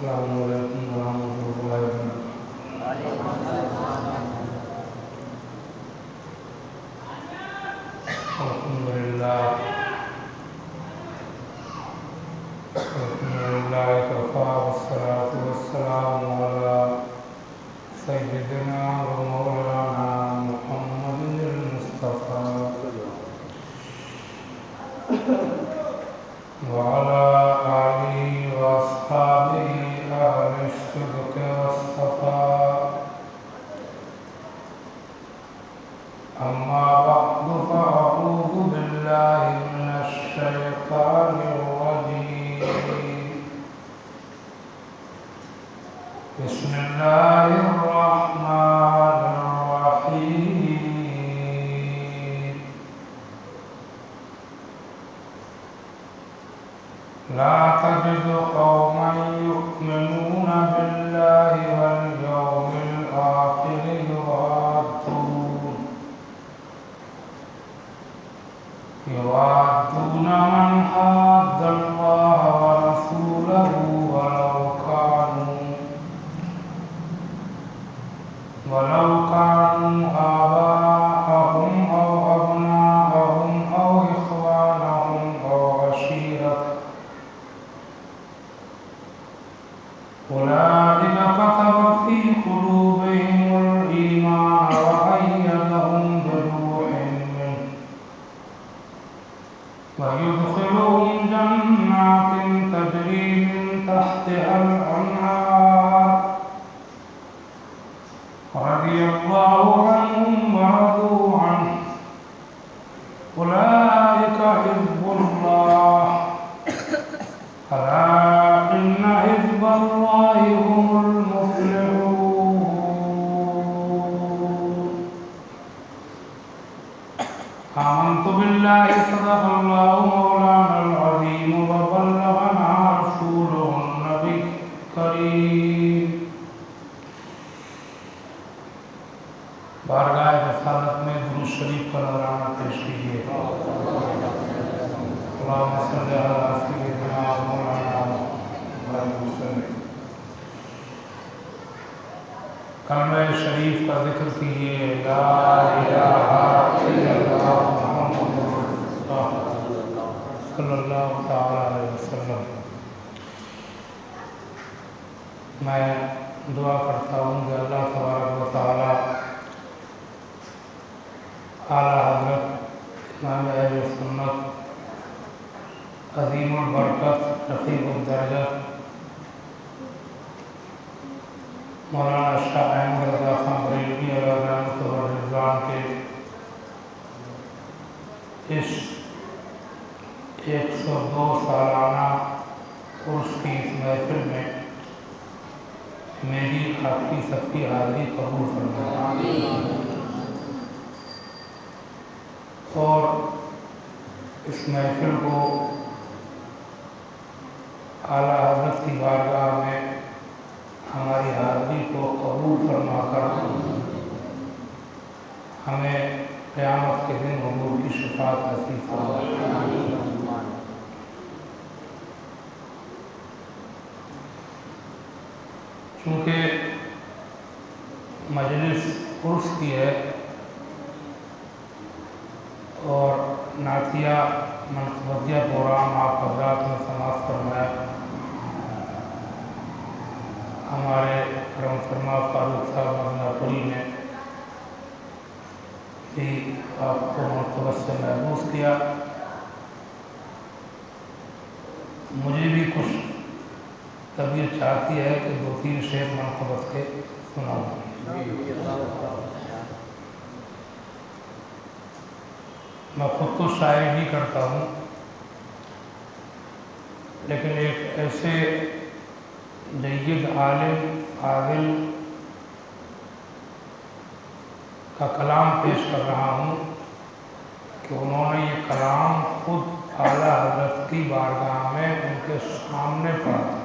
السلام علیکم ورحمۃ اللہ وبرکاتہ۔ الحمدللہ کفا والصلاۃ والسلام علی سیدنا و مولانا محمد المصطفیٰ وعلى آلہ واصحابہ اہل الصدق والصفاء، اما بعد فاعوذ باللہ من الشیطان الرجیم، بسم اللہ الرحمن الرحیم۔ لا تجد قوما يؤمنون بالله واليوم الآخر يوادون من حاد الله ورسوله ولو كانوا آباءهم أو أبناءهم أو إخوانهم أو عشيرتهم، أولئك كتب في قلوبهم الإيمان وأيدهم بروح منه ويدخلهم جنات تجري من تحتها الأنهار رضي الله عنهم ورضوا عنه، أولئك حزب الله، ألا إن حزب الله هم المفلحون۔ آمنت بالله صدق الله مولانا العظيم وبلغنا رسوله النبي الكريم۔ بارگاہ رسالت میں درود شریف کا نذرانہ پیش کیجیے۔ اللہم صلی علی سیدنا مولانا محمد وسلم۔ کلمہ شریف کا ذکر کیجیے، لا الہ الا اللہ محمد رسول اللہ صلی اللہ تعالی علیہ وسلم۔ میں دعا کرتا ہوں کہ اللہ تبارک و تعالی اعلیٰ حضرت امام اہل سنت عظیم البرکت رفیع الدرجہ مولانا شاہ احمد رضا خان بریلوی علیہ رحمۃ و رضوان کے اس 102 سالانہ عرس کی اس محفل میں میری آپ کی سب کی حاضری قبول فرمائے، اور اس محفل کو اعلیٰ حضرت کی بارگاہ میں ہماری حاضری کو قبول فرما کر ہمیں قیامت کے دن حضور کی شفاعت نصیب فرمائے۔ چونکہ مجلس عرس کی ہے اور نعتیہ منقبتیہ پروگرام آپ حضرات نے سماعت فرمایا، ہمارے کرم فرما فاروق صاحب مدنہ نے بھی آپ کو منقبت سے محفوظ کیا۔ مجھے بھی کچھ طبیعت چاہتی ہے کہ 2-3 شعر منقبت کے سناؤں۔ میں خود تو شاعری نہیں کرتا ہوں، لیکن ایک ایسے جید عالم فاضل کا کلام پیش کر رہا ہوں کہ انہوں نے یہ کلام خود اعلیٰ حضرت کی بارگاہ میں ان کے سامنے پڑھا،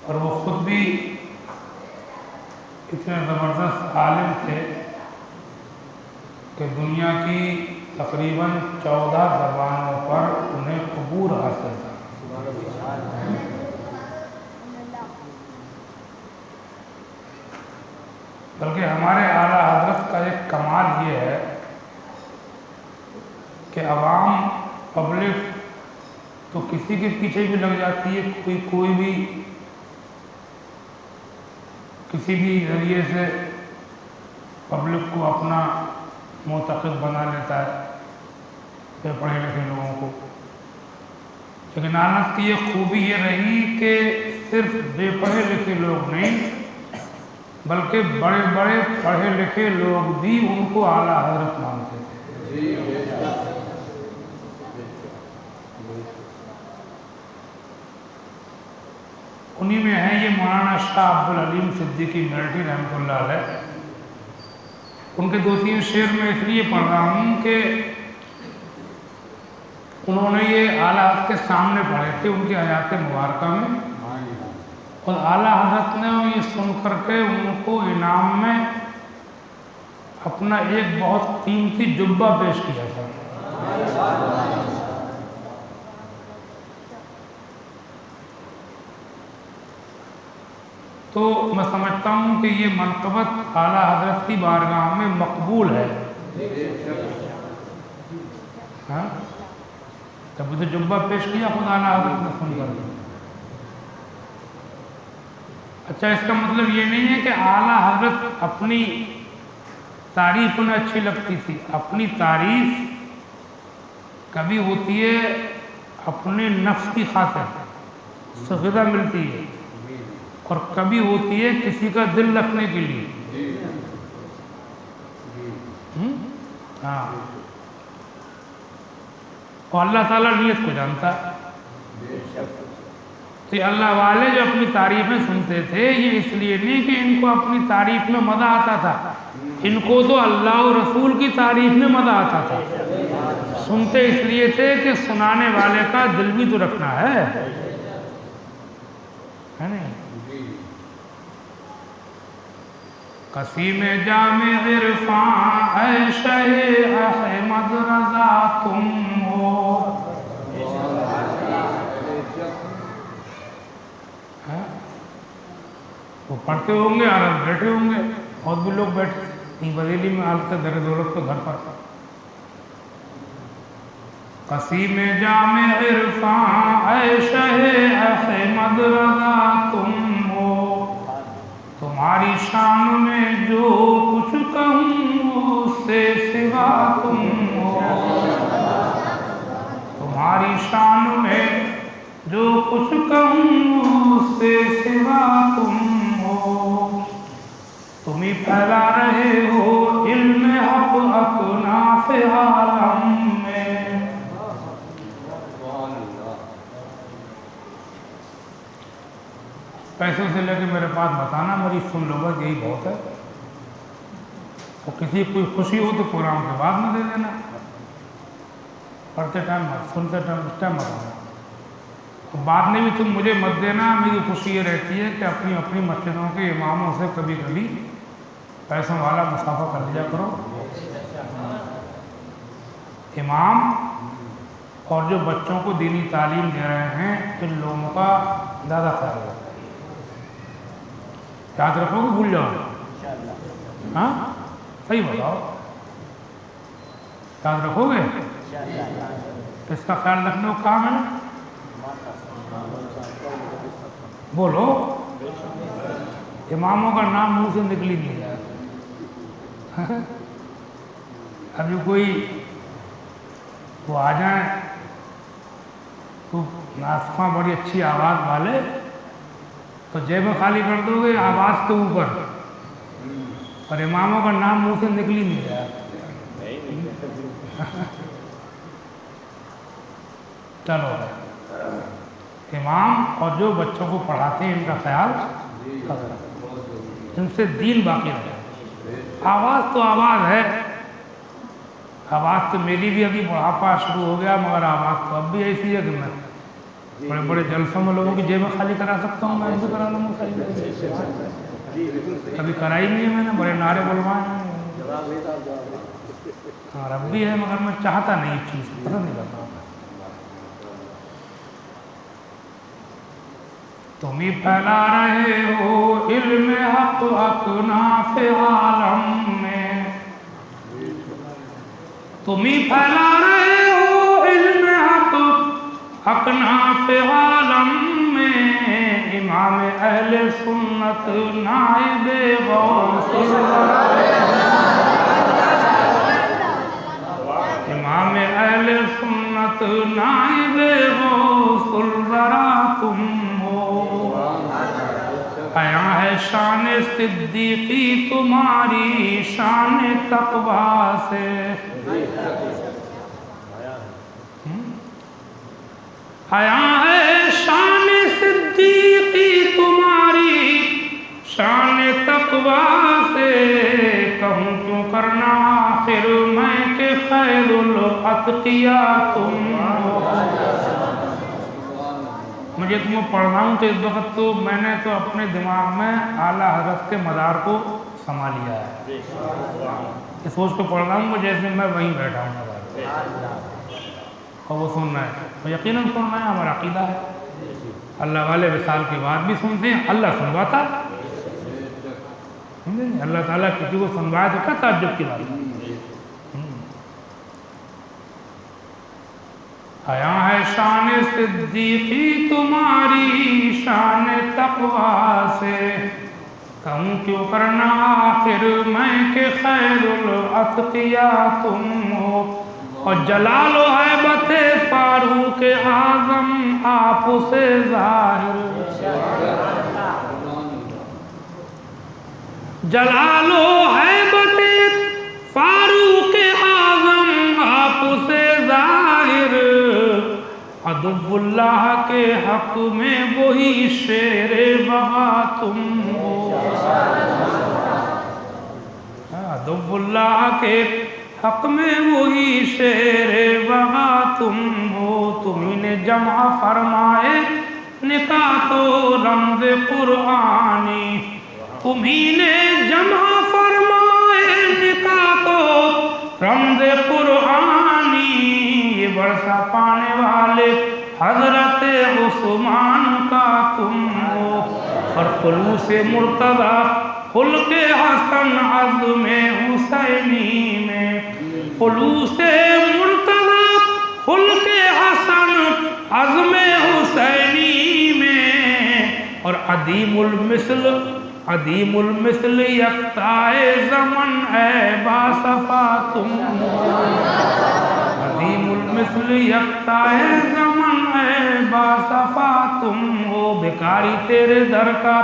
اور وہ خود بھی اتنے زبردست عالم تھے کہ دنیا کی تقریباً 14 زبانوں پر انہیں عبور حاصل تھا۔ بلکہ ہمارے اعلیٰ حضرت کا ایک کمال یہ ہے کہ عوام پبلک تو کسی کے پیچھے بھی لگ جاتی ہے، کوئی بھی کسی بھی ذریعے سے پبلک کو اپنا معتقد بنا لیتا ہے، بے پڑھے لکھے لوگوں کو۔ لیکن آنس کی یہ خوبی یہ رہی کہ صرف بے پڑھے لکھے لوگ نہیں بلکہ بڑے بڑے پڑھے لکھے لوگ بھی ان کو اعلیٰ حضرت مانتے تھے۔ انہی میں ہے یہ مولانا شاہ عبدالعلیم صدیقی میرٹھی رحمۃ اللہ علیہ۔ ان کے 2-3 شعر میں اس لیے پڑھ رہا ہوں کہ انہوں نے یہ اعلیٰ حضرت کے سامنے پڑھے تھے ان کی حیات مبارکہ میں، اور اعلیٰ حضرت نے یہ سن کر کے ان کو انعام میں اپنا ایک بہت قیمتی جبہ پیش کیا تھا۔ تو میں سمجھتا ہوں کہ یہ منقبت اعلیٰ حضرت کی بارگاہ میں مقبول ہے۔ جب اسے جبہ پیش کیا خود اعلیٰ حضرت نے سن کر۔ اچھا، اس کا مطلب یہ نہیں ہے کہ اعلیٰ حضرت اپنی تعریف انہیں اچھی لگتی تھی۔ اپنی تعریف کبھی ہوتی ہے اپنے نفس کی خاطر، سغدہ ملتی ہے، اور کبھی ہوتی ہے کسی کا دل رکھنے کے لیے۔ ہاں، اور اللہ تعالیٰ نیت کو جانتا ہے۔ تو اللہ والے جو اپنی تعریفیں سنتے تھے یہ اس لیے نہیں کہ ان کو اپنی تعریف میں مزہ آتا تھا، ان کو تو اللہ و رسول کی تعریف میں مزہ آتا تھا۔ سنتے اس لیے تھے کہ سنانے والے کا دل بھی تو رکھنا ہے نہیں؟ قسیم جامع عرفان اے شہ احمد رضا تم ہو۔ وہ پڑھتے ہوں گے اور بیٹھے ہوں گے، اور بھی لوگ بیٹھے بریلی میں حالت در دولت کے گھر پر۔ قسیم جامع عرفان اے شہ احمد رضا تم ہو، تمہاری شان میں جو کچھ کہوں اس سے سوا تم ہو۔ تمہاری شان میں جو کچھ کہوں اس سے سوا تم ہو۔ تم ہی پھیلا رہے ہو علم حق اکناف عالم میں۔ پیسوں سے لے کے میرے پاس بتانا، میری سن لو بس، یہی بہت ہے۔ اور کسی کوئی خوشی ہو تو پروگرام کے بعد میں دے دینا، پڑھتے ٹائم مت، سنتے ٹائم اس ٹائم مت آنا۔ اور بعد میں بھی تم مجھے مت دینا، میری خوشی یہ رہتی ہے کہ اپنی اپنی مسجدوں کے اماموں سے کبھی کبھی پیسوں والا مسافہ کر لیا کرو۔ امام اور جو بچوں کو دینی تعلیم دے رہے ہیں ان لوگوں کا زیادہ خیال رکھو۔ یاد رکھو کہ بھول جاؤ؟ ہاں صحیح بتاؤ، یاد رکھو گے؟ اس کا خیال رکھنے کو کام ہے، بولو۔ اماموں کا نام منہ سے نکل ہی نہیں رہا۔ ابھی کوئی وہ آ جائیں تو ناسخواں بڑی اچھی آواز والے تو جیبیں خالی کر دو گے آواز کے اوپر، اور اماموں کا نام منہ سے نکل ہی نہیں رہا۔ چلو، امام اور جو بچوں کو پڑھاتے ہیں ان کا خیال ان سے دین باقی رہے۔ آواز تو آواز ہے، آواز تو میری بھی ابھی بڑھاپا شروع ہو گیا، مگر آواز تو اب بھی ایسی ہے کہ میں بڑے بڑے جلسوں میں لوگوں کی جیبیں خالی کرا سکتا ہوں، میں بھی کرا لوں گا خالی۔ کبھی کرائی نہیں ہے میں نے، بڑے نعرے بلوائے ہیں۔ ہاں رب بھی ہے مگر میں چاہتا نہیں اس چیز پسند نہیں کرتا. تم ہی پھیلا رہے ہو علم حق اکناف عالم میں. تم ہی پھیلا رہے ہو علم حق اکناف عالم میں. امام اہل سنت نائب غوث امام اہل سنت نائب غوث الورا تم ہو. آیا ہے شان صدیقی تمہاری شان تقویٰ سے. آیا ہے شان صدیقی تمہاری شان تقویٰ سے. کہوں کیوں کرنا آخر میں کہ خیر الاتقیاء تم ہو. مجھے تمہیں پڑھ رہا ہوں تو اس وقت تو میں نے تو اپنے دماغ میں اعلیٰ حضرت کے مدار کو سما لیا ہے. یہ سوچ کے پڑھ رہا ہوں کہ جیسے میں وہیں بیٹھا ہوں مدار اور وہ سن رہا ہے. تو یقیناً سن رہا ہے، ہمارا عقیدہ ہے. اللہ والے وصال کے بعد بھی سنتے ہیں. اللہ سنواتا ہے. اللہ تعالیٰ کسی کو سنوائے تو کیا تعجب کی بات ہے. آیا ہے شان صدیقی تمہاری شان تقویٰ سے. کہوں کیوں کرنا آخر میں کہ خیر الاتقیاء تم ہو. اور جلال و ہیبت فاروق اعظم آپ سے ظاہر. جلال و حیبت فاروق اعظم آپ سے ظاہر. عدو اللہ کے حق میں وہی شیر بغا تم ہو. عدو اللہ کے حق میں وہی شیر بغا تم ہو. تمہیں نے جمع فرمائے نکات و رمز قرآنی. تمہیں نے جمع فرمائے نکات و رمز قرآنی. یہ برسا پانے والے حضرت عثمان کا تم ہو. اور خلوص مرتضی خلق حسن عزم حسینی میں. خلوص مرتضی خلق حسن عزم حسینی میں. اور عدیم المثل یکتائے زمن ہے باصفا تم ہو. عدیم المثل یکتائے زمن ہے باصفا تم ہو. بھکاری تیرے در کا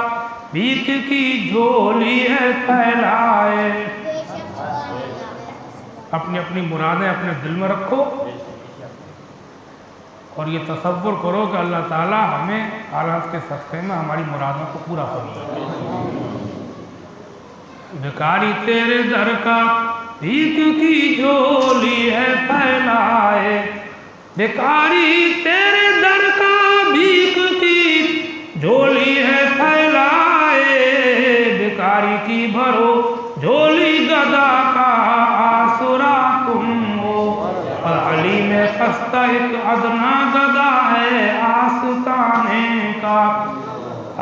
بھیک کی جھولی ہے پھیلائے. اپنی اپنی مرادیں اپنے دل میں رکھو اور یہ تصور کرو کہ اللہ تعالیٰ ہمیں حالات کے صدقے میں ہماری مرادوں کو پورا فرمائے. بھکاری تیرے در کا بھیک کی جھولی ہے پھیلائے. بھکاری تیرے در کا بھیک کی جھولی ہے پھیلائے. بھکاری کی بھرو جھولی گدا کا آسرا تم ہو. اور علی میں خستہ ایک ادنا گدا ہے آستانے کا.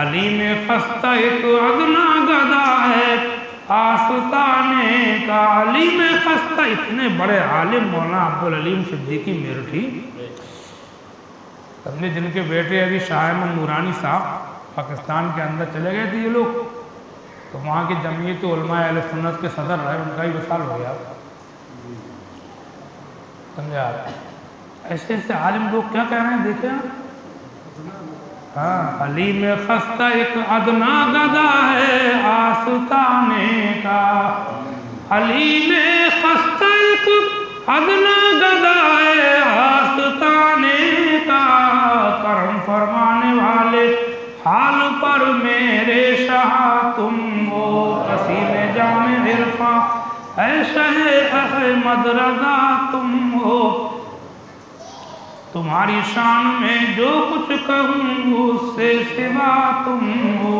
علی میں خستہ ایک ادنا گدا ہے آستانے کا. علی میں خستہ اتنے بڑے عالم مولانا عبدالعلیم صدیقی میرٹھی اپنے جن کے بیٹے ابھی شاہ احمد نورانی صاحب پاکستان کے اندر چلے گئے تھے یہ لوگ. تو وہاں کی جمعیت علماء اہل سنت کے صدر رہے. ان کا ہی وصال ہو گیا. سمجھا؟ ایسے ایسے عالم لوگ کیا کہہ رہے ہیں دیکھیں. ہاں علی میں خستہ ایک ادنا گدا ہے آستانے کا. علی میں خستہ ایک ادنا گدا ہے آستانے کا. کرم فرمانے والے حال پر میرے شاہ تم ہو. قصیم جام عرفاں اے شہ احمد رضا تم ہو. تمہاری شان میں جو کچھ کہوں اس سے سوا تم ہو.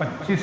25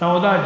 14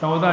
14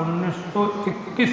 1921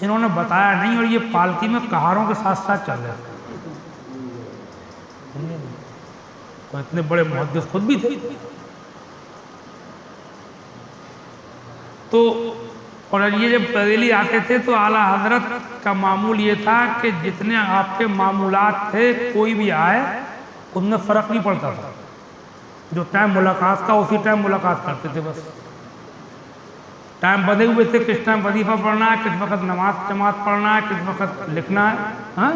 انہوں نے بتایا نہیں، اور یہ پالکی میں کہاروں کے ساتھ ساتھ چل رہے تھے، اور اتنے بڑے محدث خود بھی تھے۔ تو اور یہ جب بریلی آتے تھے تو اعلیٰ حضرت کا معمول یہ تھا کہ جتنے آپ کے معمولات تھے کوئی بھی آئے ان میں فرق نہیں پڑتا تھا، جو ٹائم ملاقات کا اسی ٹائم ملاقات کرتے تھے، بس ٹائم بدے ہوئے تھے، کس ٹائم وظیفہ پڑھنا ہے، کس وقت نماز جماعت پڑھنا ہے، کس وقت لکھنا ہے، ہاں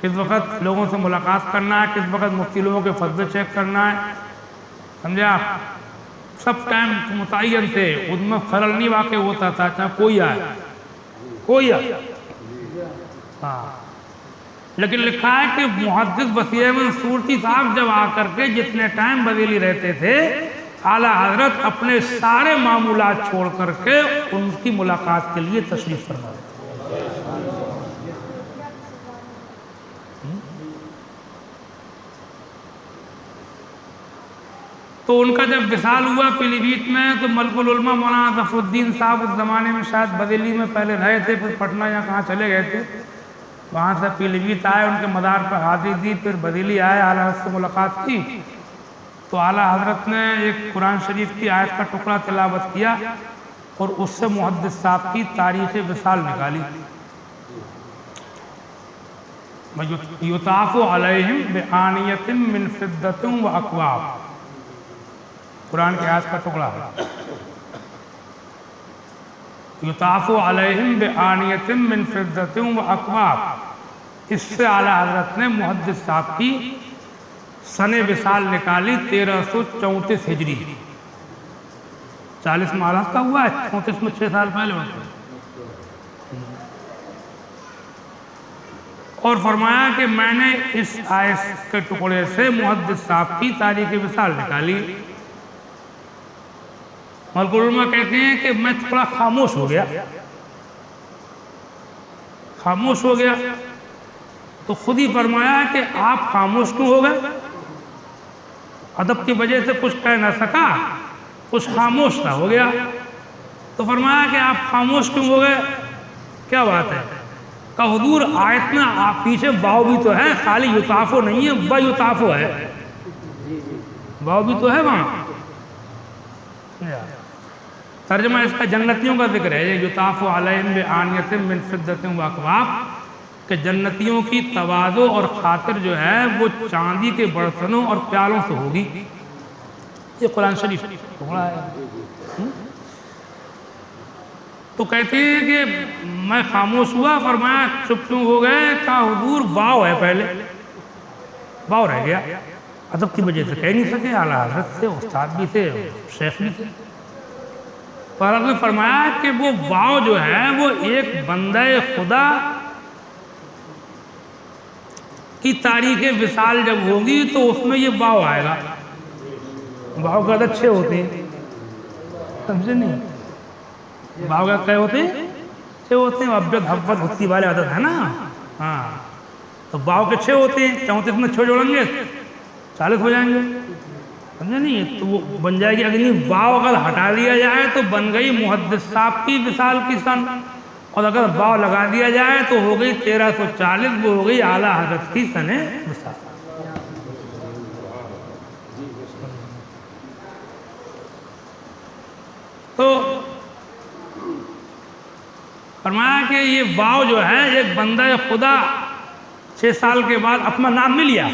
کس وقت لوگوں سے ملاقات کرنا ہے، کس وقت مفتی لوگوں کے فتوے چیک کرنا ہے، سمجھے آپ، سب ٹائم متعین تھے، ان میں خلل نہیں واقع ہوتا تھا، چاہے کوئی آئے، ہاں۔ لیکن لکھا ہے کہ محدث وسیع صورتی صاحب جب آ کر کے جتنے ٹائم بریلی رہتے تھے، اعلیٰ حضرت اپنے سارے معمولات چھوڑ کر کے ان کی ملاقات کے لیے تشریف فرما تھے۔ تو ان کا جب وصال ہوا پیلی بھیت میں، تو ملک العلماء مولانا ظفر الدین صاحب اس زمانے میں شاید بریلی میں پہلے رہے تھے، پھر پٹنہ یا کہاں چلے گئے تھے، وہاں سے پیلی بھیت آئے، ان کے مدار پر حاضری دی، پھر بریلی آئے، اعلیٰ حضرت سے ملاقات کی، تو اعلیٰ حضرت نے ایک قرآن شریف کی آیت کا ٹکڑا تلاوت کیا اور اس سے محدث صاحب کی تاریخ وصال نکالی۔ یطاف علیہم بآنیۃ من فضۃ واکواب، قرآن کی آیت کا ٹکڑا ہے، یطاف علیہم بآنیۃ من فضۃ واکواب، اس سے اعلیٰ حضرت نے محدث صاحب کی سن وصال نکالی 1334 ہجری، 40 مالات کا ہوا ہے، 34 میں 6 سال پہلے ہوتا ہے، اور فرمایا کہ میں نے اس آیت کے ٹکڑے سے محدث صاحب کی تاریخ وصال نکالی۔ ملک العلماء کہتے ہیں کہ میں تھوڑا خاموش ہو گیا، تو خود ہی فرمایا کہ آپ خاموش کیوں ہو گئے؟ ادب کی وجہ سے کچھ کہہ نہ سکا، کچھ خاموش نہ ہو گیا، تو فرمایا کہ آپ خاموش کیوں ہو گئے، کیا بات ہے؟ کہ حضور آیت میں آپ پیچھے واو بھی تو ہے، خالی یطافو نہیں ہے، و یطافو ہے، واو بھی تو ہے وہاں، ترجمہ اس کا جنتیوں کا ذکر ہے، یہ یطاف علیہم بآنیۃ من فضۃ واکواب، کہ جنتیوں کی تواضع اور خاطر جو ہے وہ چاندی کے برتنوں اور پیالوں سے ہوگی، یہ قرآن شریف ٹکڑا ہے۔ تو کہتے ہیں کہ میں خاموش ہوا، فرمایا چپ کیوں ہو گئے؟ کہا حضور واو ہے، پہلے واو رہ گیا، ادب کی وجہ سے کہہ نہیں سکے، اعلیٰ حضرت سے استاد بھی تھے، شیخ بھی تھے، پر آپ نے فرمایا کہ وہ واو جو ہے وہ ایک بندہ خدا کی تاریخ وصال جب ہوگی تو اس میں یہ واو آئے گا، واو کا عدد 6 ہوتے ہیں، سمجھے نہیں؟ واو کا کیا ہوتے ہیں؟ 6 ہوتے ہیں، ابجد حفظ حتی والے عدد ہے نا، ہاں، تو واو کے 6 ہوتے ہیں، 34 میں 6 جوڑیں گے 40 ہو جائیں گے، سمجھے نہیں؟ تو وہ بن جائے گی، اگر واو اگر ہٹا دیا جائے تو بن گئی محدث صاحب کی وصال کی سن، اور اگر واو لگا دیا جائے تو ہو گئی 1340، وہ ہو گئی اعلیٰ حضرت کی سن وصال۔ تو فرمایا کہ یہ واو جو ہے ایک بندہ خدا 6 سال کے بعد اپنا نام نہیں لیا،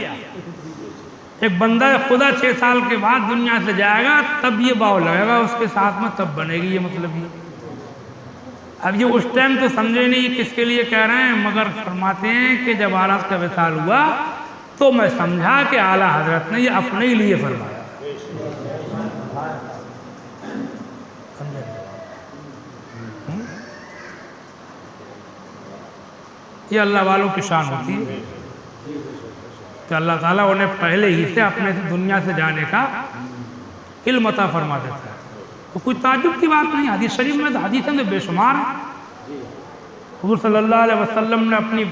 ایک بندہ خدا 6 سال کے بعد دنیا سے جائے گا تب یہ واو لگے گا اس کے ساتھ میں، تب بنے گی، یہ مطلب یہ۔ اب یہ اس ٹائم تو سمجھے نہیں کس کے لیے کہہ رہے ہیں، مگر فرماتے ہیں کہ جب اعلیٰ کا وصال ہوا تو میں سمجھا کہ اعلیٰ حضرت نے یہ اپنے ہی لیے فرمایا۔ یہ اللہ والوں کی شان ہوتی ہے کہ اللہ تعالیٰ انہیں پہلے ہی سے اپنے دنیا سے جانے کا علم عطا فرما دیتا ہے، تو کوئی تعجب کی بات نہیں۔ حدیث شریف میں حدیثیں میں بے شمار ہیں، حضور صلی اللہ علیہ وسلم نے اپنی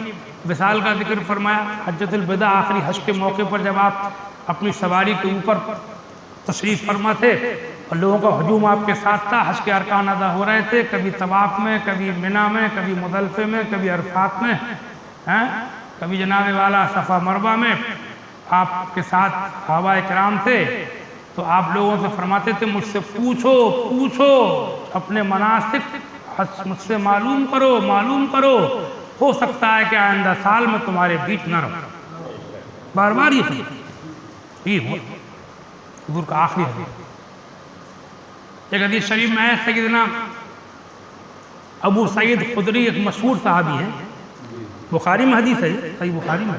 وصال کا ذکر فرمایا، حجۃ الوداع آخری حج کے موقع پر جب آپ اپنی سواری کے اوپر تشریف فرما تھے اور لوگوں کا ہجوم آپ کے ساتھ تھا، حج کے ارکان ادا ہو رہے تھے، کبھی طواف میں، کبھی منی میں، کبھی مزدلفے میں، کبھی عرفات میں، کبھی جناب والا صفا مروہ میں آپ کے ساتھ صحابہ کرام تھے۔ تو آپ لوگوں سے فرماتے تھے مجھ سے پوچھو اپنے مناسک مجھ سے معلوم کرو، ہو سکتا ہے کہ آئندہ سال میں تمہارے بیچ نہ رہوں۔ بار بار یہ حضور کا آخری حدیث۔ ایک حدیث شریف میں ہے، سیدنا ابو سعید خدری ایک مشہور صحابی ہے، بخاری میں حدیث ہے، صحیح بخاری میں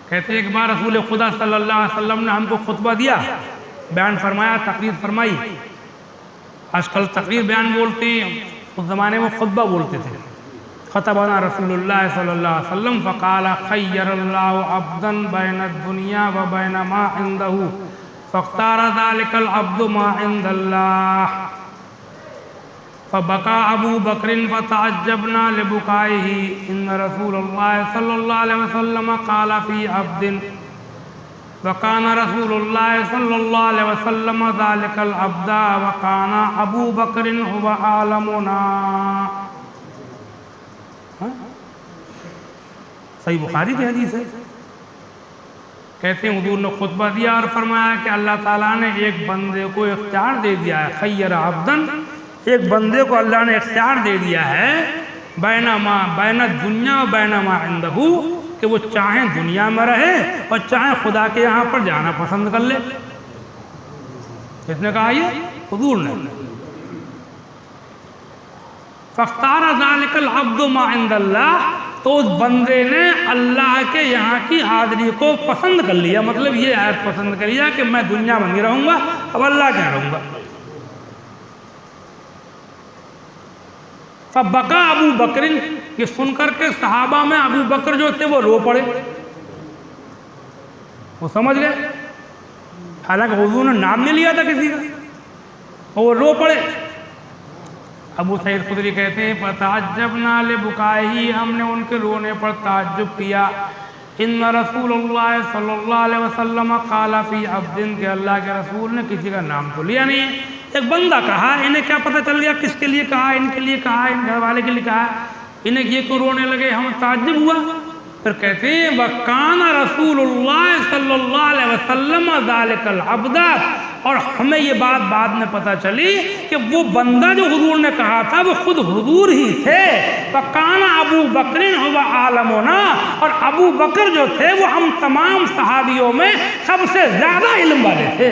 کہتے ہیں ایک بار رسول خدا صلی اللہ علیہ وسلم نے ہم کو خطبہ دیا، بیان فرمایا، تقریر فرمائی۔ آج کل تقریر بیان بولتے ہیں، اس زمانے میں خطبہ بولتے تھے۔ خطبنا رسول اللہ صلی اللہ علیہ وسلم فقال خیر اللہ عبدا بین الدنیا و بین ما عنده فاختار ذلك العبد ما عند اللہ فبکا ابو بکر فتعجبنا لبکائه ان رسول اللہ صلی اللہ علیہ وسلم قال فی عبد وکان رسول اللہ صلی اللہ علیہ وسلم ذلك العبد وکان ابو بکر هو عالمنا۔ صحیح بخاری کی حدیث ہے۔ کہتے ہیں حضور نے خطبہ دیا اور فرمایا کہ اللہ تعالیٰ نے ایک بندے کو اختیار دے دیا ہے، خیر عبدن، ایک بندے کو اللہ نے اختیار دے دیا ہے بین الدنیا و بین ما عندہ، کہ وہ چاہیں دنیا میں رہے اور چاہیں خدا کے یہاں پر جانا پسند کر لے۔ کس نے کہا یہ؟ حضور نے۔ فاختار ذلک العبد ما عند اللہ، تو اس بندے نے اللہ کے یہاں کی حاضری کو پسند کر لیا، مطلب یہ ہے پسند کر لیا کہ میں دنیا میں نہیں رہوں گا، اب اللہ کے رہوں گا۔ فبکا ابو بکر، یہ سن کر کے صحابہ میں ابو بکر جو تھے وہ رو پڑے، وہ سمجھ گئے، حالانکہ حضور نے نام نہیں لیا تھا کسی کا، وہ رو پڑے۔ ابو سعید خدری کہتے ہیں فتعجبنا لبکائہ، ہم نے ان کے رونے پر تعجب کیا، ان رسول اللہ صلی اللہ علیہ وسلم قال فی عبد، کہ اللہ کے رسول نے کسی کا نام تو لیا نہیں، ایک بندہ کہا، انہیں کیا پتہ چل گیا کس کے لیے کہا، ان کے لیے کہا، ان گھر والے کے لیے کہا، انہیں یہ کو رونے لگے، ہمیں تعجب ہوا۔ پھر کہتے ہیں وَكَانَ رَسُولُ اللَّهِ صلی اللہ علیہ وسلم ذَلِكَ الْعَبْدَ، اور ہمیں یہ بات بعد میں پتہ چلی کہ وہ بندہ جو حضور نے کہا تھا وہ خود حضور ہی تھے۔ فَكَانَ أَبُو بَكْرٍ هُوَ عَالَمُنَا، اور ابو بکر جو تھے وہ ہم تمام صحابیوں میں سب سے زیادہ علم والے تھے۔